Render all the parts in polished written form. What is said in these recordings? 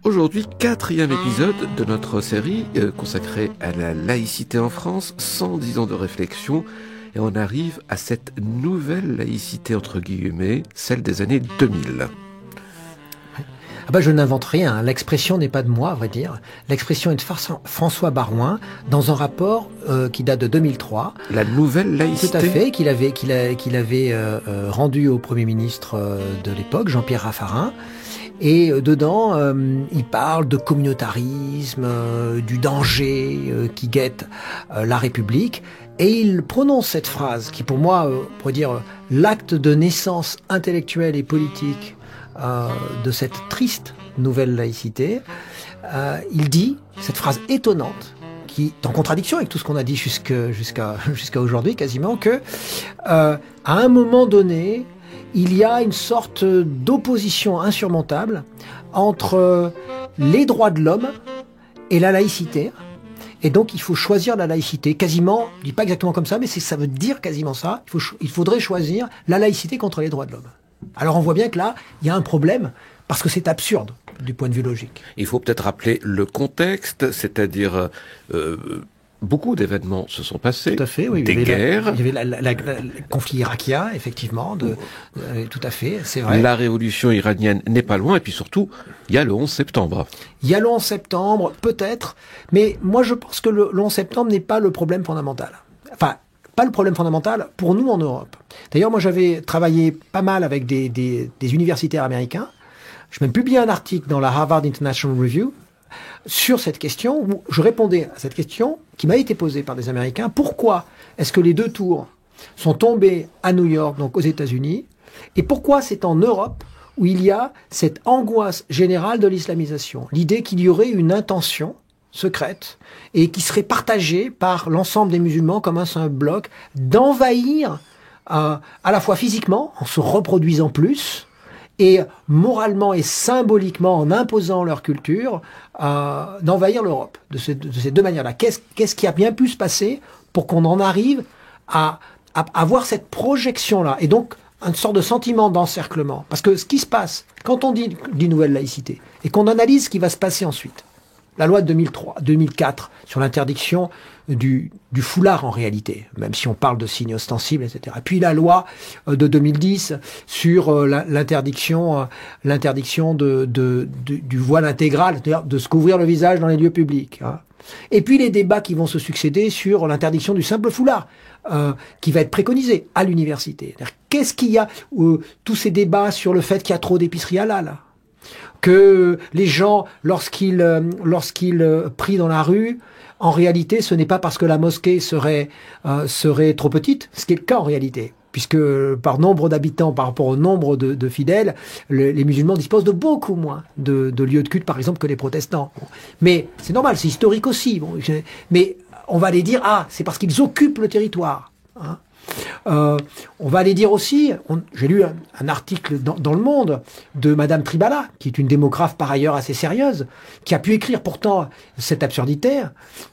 Aujourd'hui, 4e épisode de notre série consacrée à la laïcité en France, 110 ans de réflexion, et on arrive à cette nouvelle laïcité entre guillemets, celle des années 2000. Ah bah je n'invente rien, l'expression n'est pas de moi, à vrai dire. L'expression est de François Baroin, dans un rapport qui date de 2003. La nouvelle laïcité. Tout à fait, qu'il avait rendu au Premier ministre de l'époque, Jean-Pierre Raffarin. Et dedans, il parle de communautarisme, du danger qui guette la République. Et il prononce cette phrase qui, pour moi, pourrait dire l'acte de naissance intellectuelle et politique de cette triste nouvelle laïcité. Il dit, cette phrase étonnante, qui est en contradiction avec tout ce qu'on a dit jusqu'à aujourd'hui quasiment, que à un moment donné, il y a une sorte d'opposition insurmontable entre les droits de l'homme et la laïcité. Et donc, il faut choisir la laïcité. Quasiment, je dis pas exactement comme ça, mais ça veut dire quasiment ça. Il faudrait choisir la laïcité contre les droits de l'homme. Alors, on voit bien que là, il y a un problème, parce que c'est absurde, du point de vue logique. Il faut peut-être rappeler le contexte, c'est-à-dire beaucoup d'événements se sont passés, tout à fait, oui. Des guerres. Il y avait le conflit irakien, effectivement, tout à fait, c'est vrai. La révolution iranienne n'est pas loin, et puis surtout, il y a le 11 septembre. Il y a le 11 septembre, peut-être, mais moi je pense que le 11 septembre n'est pas le problème fondamental. Enfin, pas le problème fondamental pour nous en Europe. D'ailleurs, moi j'avais travaillé pas mal avec des universitaires américains. Je même publié un article dans la Harvard International Review sur cette question, où je répondais à cette question qui m'a été posée par des Américains. Pourquoi est-ce que les deux tours sont tombés à New York, donc aux États-Unis, et pourquoi c'est en Europe où il y a cette angoisse générale de l'islamisation, l'idée qu'il y aurait une intention secrète et qui serait partagée par l'ensemble des musulmans comme un seul bloc d'envahir à la fois physiquement, en se reproduisant plus, et moralement et symboliquement, en imposant leur culture, d'envahir l'Europe de ces deux manières-là. Qu'est-ce qui a bien pu se passer pour qu'on en arrive à avoir cette projection-là, et donc une sorte de sentiment d'encerclement? Parce que ce qui se passe, quand on dit nouvelle laïcité, et qu'on analyse ce qui va se passer ensuite, la loi de 2004 sur l'interdiction du foulard en réalité, même si on parle de signes ostensibles, etc. Et puis la loi de 2010 sur l'interdiction du voile intégral, c'est-à-dire de se couvrir le visage dans les lieux publics. Hein. Et puis les débats qui vont se succéder sur l'interdiction du simple foulard, qui va être préconisé à l'université. Qu'est-ce qu'il y a tous ces débats sur le fait qu'il y a trop d'épiceries halal, que les gens, lorsqu'ils prient dans la rue, en réalité, ce n'est pas parce que la mosquée serait trop petite, ce qui est le cas en réalité, puisque par nombre d'habitants, par rapport au nombre de fidèles, les musulmans disposent de beaucoup moins de lieux de culte, par exemple, que les protestants. Bon. Mais c'est normal, c'est historique aussi. Bon, mais on va aller dire, c'est parce qu'ils occupent le territoire. Hein. On va aller dire aussi, j'ai lu un article dans Le Monde de Madame Tribala, qui est une démographe par ailleurs assez sérieuse, qui a pu écrire pourtant cette absurdité,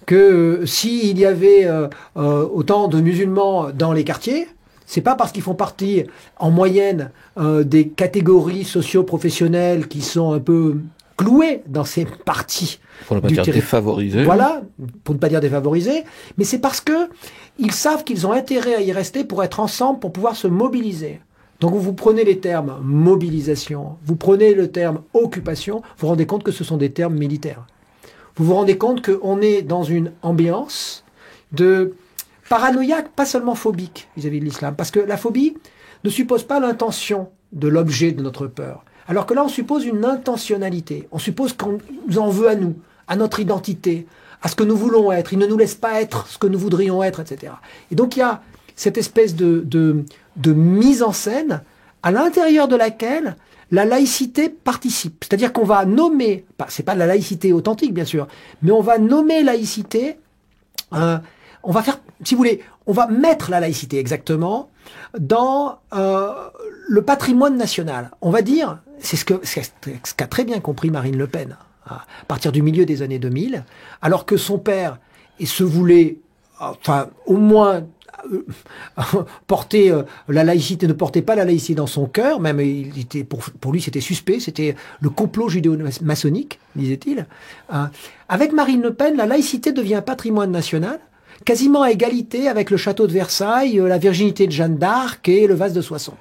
que s'il y avait autant de musulmans dans les quartiers, c'est pas parce qu'ils font partie en moyenne des catégories socio-professionnelles qui sont un peu clouées dans ces parties. Pour ne pas dire défavorisés. Voilà, pour ne pas dire défavorisés, mais c'est parce que ils savent qu'ils ont intérêt à y rester pour être ensemble, pour pouvoir se mobiliser. Donc vous prenez les termes mobilisation, vous prenez le terme occupation, vous vous rendez compte que ce sont des termes militaires. Vous vous rendez compte qu'on est dans une ambiance de paranoïaque, pas seulement phobique vis-à-vis de l'islam, parce que la phobie ne suppose pas l'intention de l'objet de notre peur. Alors que là, on suppose une intentionnalité. On suppose qu'on nous en veut à nous, à notre identité, à ce que nous voulons être. Il ne nous laisse pas être ce que nous voudrions être, etc. Et donc, il y a cette espèce de mise en scène à l'intérieur de laquelle la laïcité participe. C'est-à-dire qu'on va nommer, c'est pas de la laïcité authentique, bien sûr, mais on va nommer laïcité, on va faire, si vous voulez, on va mettre la laïcité exactement dans le patrimoine national. On va dire, c'est ce qu'a très bien compris Marine Le Pen, à partir du milieu des années 2000, alors que son père se voulait, enfin, au moins portait la laïcité, ne portait pas la laïcité dans son cœur, même pour lui c'était suspect, c'était le complot judéo-maçonnique, disait-il. Avec Marine Le Pen, la laïcité devient patrimoine national, quasiment à égalité avec le château de Versailles, la virginité de Jeanne d'Arc et le vase de Soissons.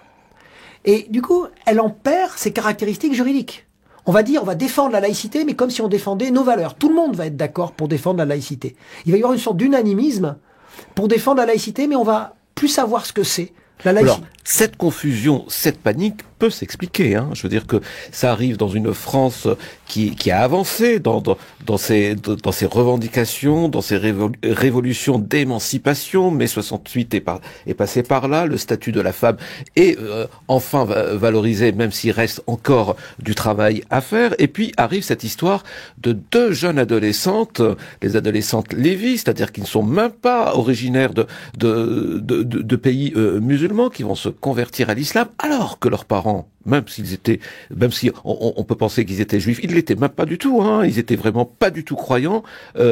Et du coup, elle en perd ses caractéristiques juridiques. On va dire, on va défendre la laïcité, mais comme si on défendait nos valeurs. Tout le monde va être d'accord pour défendre la laïcité. Il va y avoir une sorte d'unanimisme pour défendre la laïcité, mais on va plus savoir ce que c'est. La laïcité. Alors, cette confusion, cette panique peut s'expliquer. Je veux dire que ça arrive dans une France qui a avancé dans ses revendications, dans ses révolutions d'émancipation. Mai 68 est passé par là. Le statut de la femme est enfin valorisé, même s'il reste encore du travail à faire. Et puis arrive cette histoire de deux jeunes adolescentes, les adolescentes Lévy, c'est-à-dire qui ne sont même pas originaires de pays musulmans, qui vont se convertir à l'islam, alors que leurs parents, même si on peut penser qu'ils étaient juifs, ils l'étaient même pas du tout, ils étaient vraiment pas du tout croyants,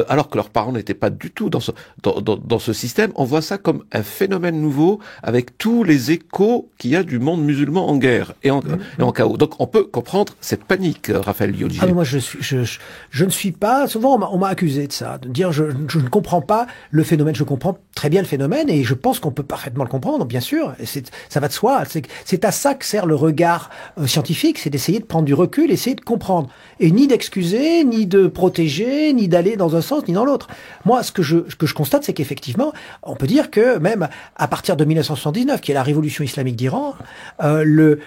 alors que leurs parents n'étaient pas du tout dans ce système. On voit ça comme un phénomène nouveau, avec tous les échos qu'il y a du monde musulman en guerre et en chaos. Donc on peut comprendre cette panique, Raphaël Liolier. Moi je ne suis pas, souvent on m'a accusé de ça, de dire je ne comprends pas le phénomène. Je comprends très bien le phénomène et je pense qu'on peut parfaitement le comprendre, bien sûr, et ça va de soi. C'est à ça que sert le regard scientifique, c'est d'essayer de prendre du recul, essayer de comprendre, et ni d'excuser, ni de protéger, ni d'aller dans un sens ni dans l'autre. Moi, ce que je constate, c'est qu'effectivement, on peut dire que même à partir de 1979, qui est la révolution islamique d'Iran, une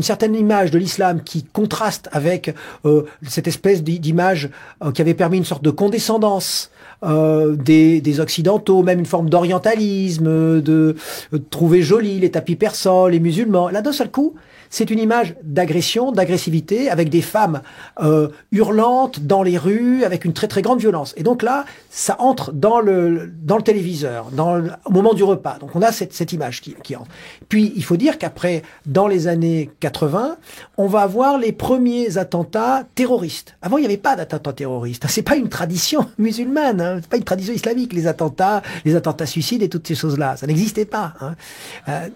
certaine image de l'islam qui contraste avec cette espèce d'image qui avait permis une sorte de condescendance des occidentaux, même une forme d'orientalisme, de trouver joli les tapis persans, les musulmans. Là, d'un seul coup, c'est une image d'agression, d'agressivité, avec des femmes hurlantes dans les rues, avec une très très grande violence. Et donc là, ça entre dans le téléviseur, au moment du repas. Donc on a cette image qui entre. Puis il faut dire qu'après, dans les années 80, on va avoir les premiers attentats terroristes. Avant, il n'y avait pas d'attentats terroristes. C'est pas une tradition musulmane, c'est pas une tradition islamique, les attentats suicides et toutes ces choses-là. Ça n'existait pas.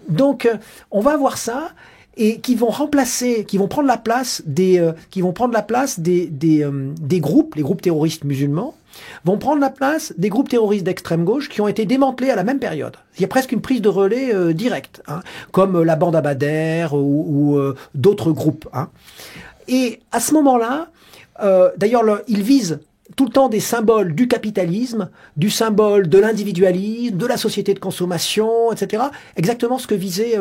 Donc on va avoir ça. Et qui vont prendre la place des groupes, les groupes terroristes musulmans, vont prendre la place des groupes terroristes d'extrême gauche qui ont été démantelés à la même période. Il y a presque une prise de relais directe, comme la bande Abadère ou d'autres groupes. Et à ce moment-là, d'ailleurs, ils visent tout le temps des symboles du capitalisme, du symbole de l'individualisme, de la société de consommation, etc. Exactement ce que visaient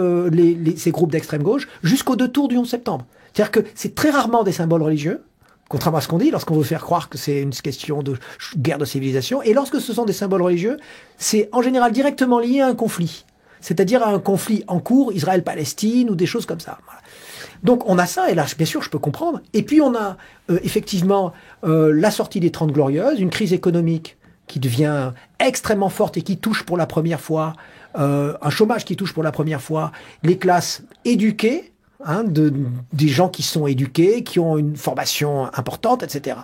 ces groupes d'extrême gauche jusqu'aux 2 tours du 11 septembre. C'est-à-dire que c'est très rarement des symboles religieux, contrairement à ce qu'on dit, lorsqu'on veut faire croire que c'est une question de guerre de civilisation. Et lorsque ce sont des symboles religieux, c'est en général directement lié à un conflit. C'est-à-dire à un conflit en cours, Israël-Palestine ou des choses comme ça. Voilà. Donc on a ça, et là bien sûr je peux comprendre. Et puis on a effectivement la sortie des 30 Glorieuses, une crise économique qui devient extrêmement forte et qui touche pour la première fois, un chômage qui touche pour la première fois les classes éduquées, des gens qui sont éduqués, qui ont une formation importante, etc.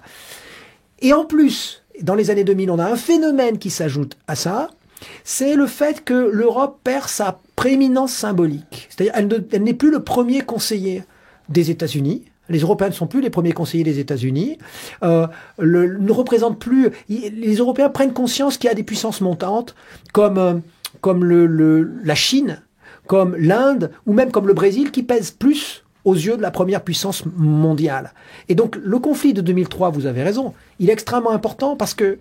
Et en plus, dans les années 2000, on a un phénomène qui s'ajoute à ça, c'est le fait que l'Europe perd sa prééminence symbolique. C'est-à-dire elle n'est plus le premier conseiller des États-Unis. Les Européens ne sont plus les premiers conseillers des États-Unis. Ne représentent plus. Les Européens prennent conscience qu'il y a des puissances montantes comme la Chine, comme l'Inde ou même comme le Brésil qui pèsent plus aux yeux de la première puissance mondiale. Et donc le conflit de 2003, vous avez raison, il est extrêmement important parce que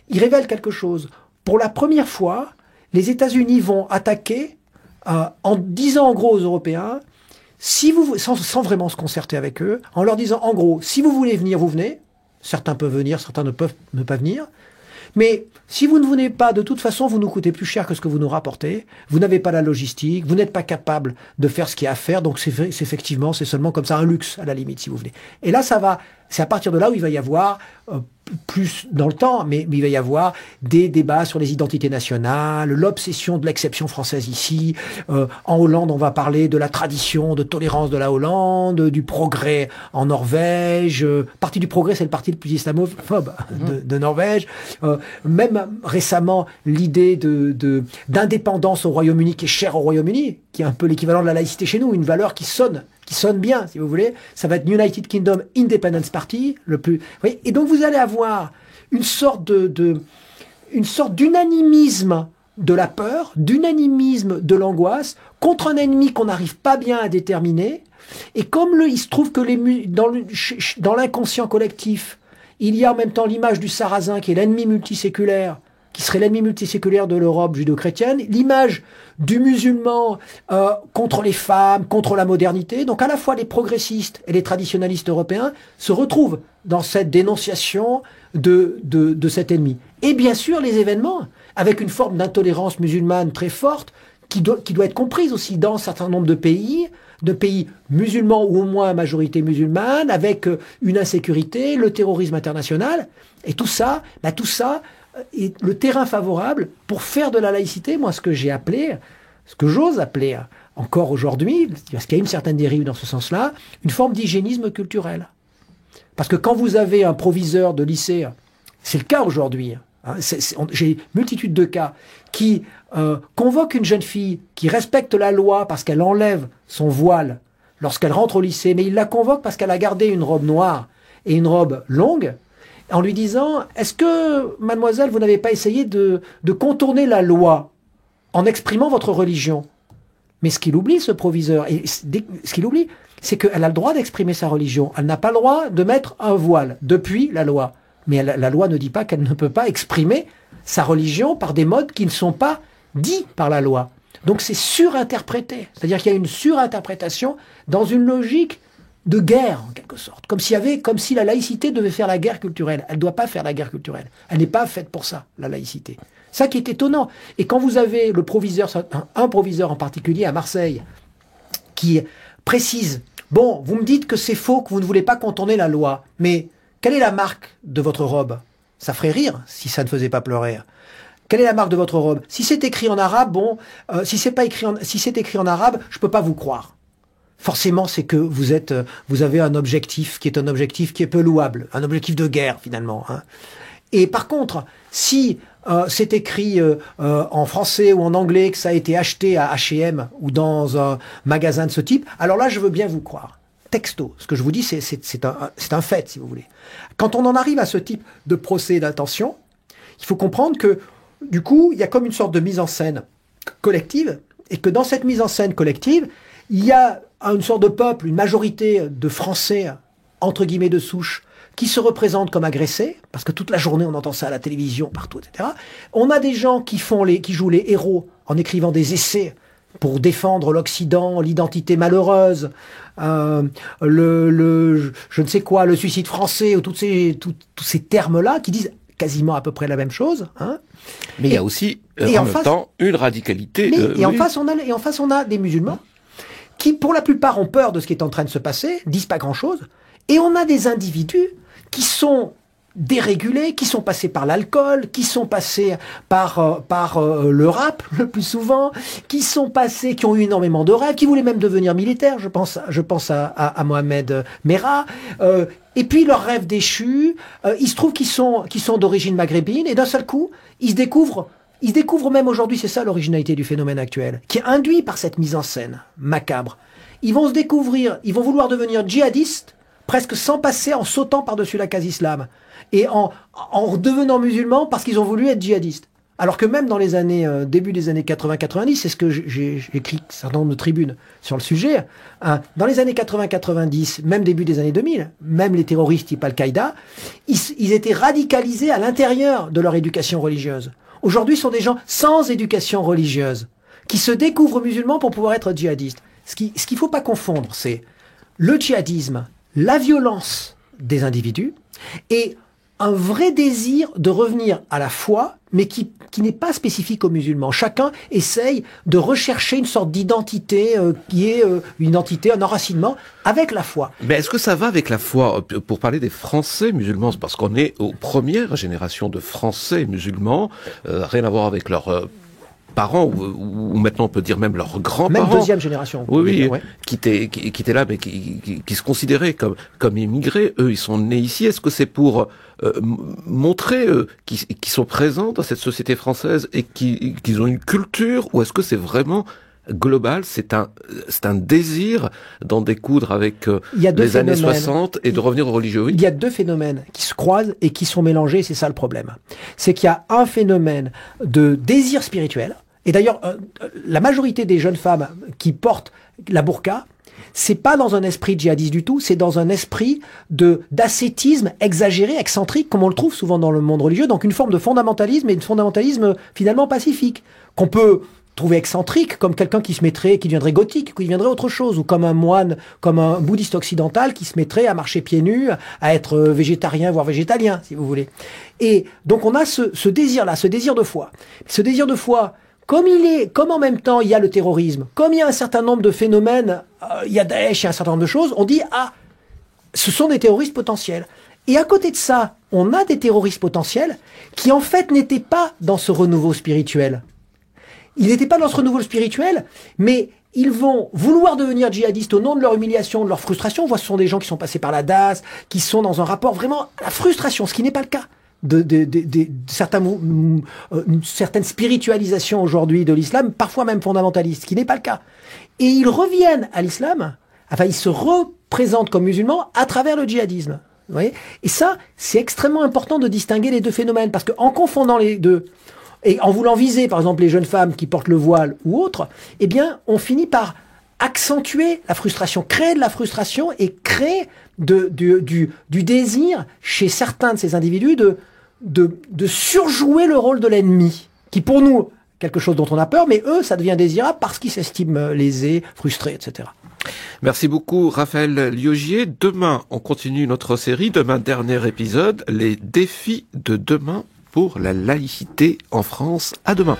il révèle quelque chose. Pour la première fois, les États-Unis vont attaquer en disant en gros aux Européens, sans vraiment se concerter avec eux, en leur disant en gros, si vous voulez venir, vous venez. Certains peuvent venir, certains ne peuvent ne pas venir. Mais si vous ne venez pas, de toute façon, vous nous coûtez plus cher que ce que vous nous rapportez. Vous n'avez pas la logistique, vous n'êtes pas capable de faire ce qu'il y a à faire. Donc c'est effectivement, c'est seulement comme ça un luxe à la limite, si vous voulez. Et là, c'est à partir de là où il va y avoir plus dans le temps, mais il va y avoir des débats sur les identités nationales, l'obsession de l'exception française ici. En Hollande, on va parler de la tradition de tolérance de la Hollande, du progrès en Norvège. Parti du progrès, c'est le parti le plus islamophobe de Norvège. Même récemment, l'idée d'indépendance au Royaume-Uni, qui est chère au Royaume-Uni, qui est un peu l'équivalent de la laïcité chez nous, une valeur qui sonne bien, si vous voulez. Ça va être United Kingdom Independence Party, le plus. Vous voyez, et donc vous allez avoir une sorte d'unanimisme de la peur, d'unanimisme de l'angoisse contre un ennemi qu'on n'arrive pas bien à déterminer. Et comme il se trouve que dans l'inconscient collectif, il y a en même temps l'image du sarrasin qui est l'ennemi multiséculaire, qui serait l'ennemi multiséculaire de l'Europe judéo-chrétienne, l'image du musulman contre les femmes, contre la modernité. Donc à la fois les progressistes et les traditionalistes européens se retrouvent dans cette dénonciation de cet ennemi. Et bien sûr les événements, avec une forme d'intolérance musulmane très forte, qui doit être comprise aussi dans un certain nombre de pays musulmans ou au moins à majorité musulmane, avec une insécurité, le terrorisme international, et tout ça est le terrain favorable pour faire de la laïcité, moi, ce que j'ose appeler encore aujourd'hui, parce qu'il y a une certaine dérive dans ce sens-là, une forme d'hygiénisme culturel. Parce que quand vous avez un proviseur de lycée, c'est le cas aujourd'hui, hein, j'ai multitude de cas, qui convoque une jeune fille qui respecte la loi parce qu'elle enlève son voile lorsqu'elle rentre au lycée, mais il la convoque parce qu'elle a gardé une robe noire et une robe longue, en lui disant « Est-ce que, mademoiselle, vous n'avez pas essayé de contourner la loi en exprimant votre religion ?» Mais ce qu'il oublie, ce proviseur, ce qu'il oublie, c'est qu'elle a le droit d'exprimer sa religion. Elle n'a pas le droit de mettre un voile depuis la loi. Mais la loi ne dit pas qu'elle ne peut pas exprimer sa religion par des modes qui ne sont pas dits par la loi. Donc c'est surinterprété. C'est-à-dire qu'il y a une surinterprétation dans une logique de guerre, en quelque sorte. Comme si la laïcité devait faire la guerre culturelle. Elle ne doit pas faire la guerre culturelle. Elle n'est pas faite pour ça, la laïcité. Ça qui est étonnant. Et quand vous avez le proviseur, un proviseur en particulier à Marseille, qui précise, bon, vous me dites que c'est faux, que vous ne voulez pas contourner la loi, mais quelle est la marque de votre robe? Ça ferait rire si ça ne faisait pas pleurer. Quelle est la marque de votre robe? Si c'est écrit en arabe, bon, si c'est écrit en arabe, je peux pas vous croire. Forcément, c'est que vous avez un objectif qui est peu louable, un objectif de guerre finalement. Hein. Et par contre, si c'est écrit en français ou en anglais, que ça a été acheté à H&M ou dans un magasin de ce type, alors là, je veux bien vous croire. Texto. Ce que je vous dis, c'est un fait, si vous voulez. Quand on en arrive à ce type de procès d'intention, il faut comprendre que, du coup, il y a comme une sorte de mise en scène collective, et que dans cette mise en scène collective, il y a une sorte de peuple, une majorité de Français, entre guillemets de souche, qui se représentent comme agressés, parce que toute la journée on entend ça à la télévision, partout, etc. On a des gens qui jouent les héros en écrivant des essais pour défendre l'Occident, l'identité malheureuse, je ne sais quoi, le suicide français, ou tous ces termes-là qui disent quasiment à peu près la même chose. Hein. Mais il y a aussi, en même temps, une radicalité. En face, on a des musulmans qui, pour la plupart, ont peur de ce qui est en train de se passer, disent pas grand-chose, et on a des individus qui sont dérégulés, qui sont passés par l'alcool, qui sont passés par le rap le plus souvent, qui ont eu énormément de rêves, qui voulaient même devenir militaires. Je pense à Mohamed Merah. Et puis leurs rêves déchus, il se trouve qu'ils sont d'origine maghrébine, et d'un seul coup, ils se découvrent même aujourd'hui, c'est ça l'originalité du phénomène actuel, qui est induit par cette mise en scène macabre. Ils vont se découvrir, ils vont vouloir devenir djihadistes, presque sans passer, en sautant par-dessus la case islam, et en devenant musulmans parce qu'ils ont voulu être djihadistes. Alors que même dans les années, début des années 80-90, c'est ce que j'ai écrit un certain nombre de tribunes sur le sujet, hein, dans les années 80-90, même début des années 2000, même les terroristes type Al-Qaïda, ils étaient radicalisés à l'intérieur de leur éducation religieuse. Aujourd'hui, ce sont des gens sans éducation religieuse, qui se découvrent musulmans pour pouvoir être djihadistes. Ce qu'il faut pas confondre, c'est le djihadisme, la violence des individus, et un vrai désir de revenir à la foi, mais qui n'est pas spécifique aux musulmans. Chacun essaye de rechercher une sorte d'identité qui est une identité, un enracinement avec la foi. Mais est-ce que ça va avec la foi? Pour parler des Français musulmans, parce qu'on est aux premières générations de Français musulmans, rien à voir avec leurs parents, ou maintenant on peut dire même leurs grands-parents. Même deuxième génération. Oui, ouais. qui étaient là, mais qui se considéraient comme immigrés. Eux, ils sont nés ici. Est-ce que c'est pour montrer qu'ils sont présents dans cette société française et qu'ils ont une culture, ou est-ce que c'est vraiment global, c'est un désir d'en découdre avec les années 60 et de revenir aux religieux? Oui. Il y a deux phénomènes qui se croisent et qui sont mélangés, c'est ça le problème. C'est qu'il y a un phénomène de désir spirituel, et d'ailleurs la majorité des jeunes femmes qui portent la burqa, c'est pas dans un esprit djihadiste du tout, c'est dans un esprit d'ascétisme exagéré, excentrique, comme on le trouve souvent dans le monde religieux, donc une forme de fondamentalisme, et de fondamentalisme finalement pacifique, qu'on peut trouver excentrique, comme quelqu'un qui deviendrait gothique, qui deviendrait autre chose, ou comme un moine, comme un bouddhiste occidental qui se mettrait à marcher pieds nus, à être végétarien, voire végétalien, si vous voulez. Et donc on a ce désir-là, ce désir de foi. Ce désir de foi, comme en même temps il y a le terrorisme, comme il y a un certain nombre de phénomènes, il y a Daesh, il y a un certain nombre de choses, on dit, ce sont des terroristes potentiels. Et à côté de ça, on a des terroristes potentiels qui en fait n'étaient pas dans ce renouveau spirituel. Ils n'étaient pas dans ce renouveau spirituel, mais ils vont vouloir devenir djihadistes au nom de leur humiliation, de leur frustration. On voit, ce sont des gens qui sont passés par la DAS, qui sont dans un rapport vraiment à la frustration, ce qui n'est pas le cas de certaines spiritualisations aujourd'hui de l'islam, parfois même fondamentalistes, ce qui n'est pas le cas. Et ils reviennent à l'islam, enfin ils se représentent comme musulmans à travers le djihadisme. Vous voyez ? Et ça, c'est extrêmement important de distinguer les deux phénomènes, parce qu'en confondant les deux, et en voulant viser, par exemple, les jeunes femmes qui portent le voile ou autres, eh bien, on finit par accentuer la frustration, créer de la frustration et créer du désir chez certains de ces individus de surjouer le rôle de l'ennemi, qui pour nous, quelque chose dont on a peur, mais eux, ça devient désirable parce qu'ils s'estiment lésés, frustrés, etc. Merci beaucoup, Raphaël Liogier. Demain, on continue notre série. Demain, dernier épisode, les défis de demain pour la laïcité en France. À demain.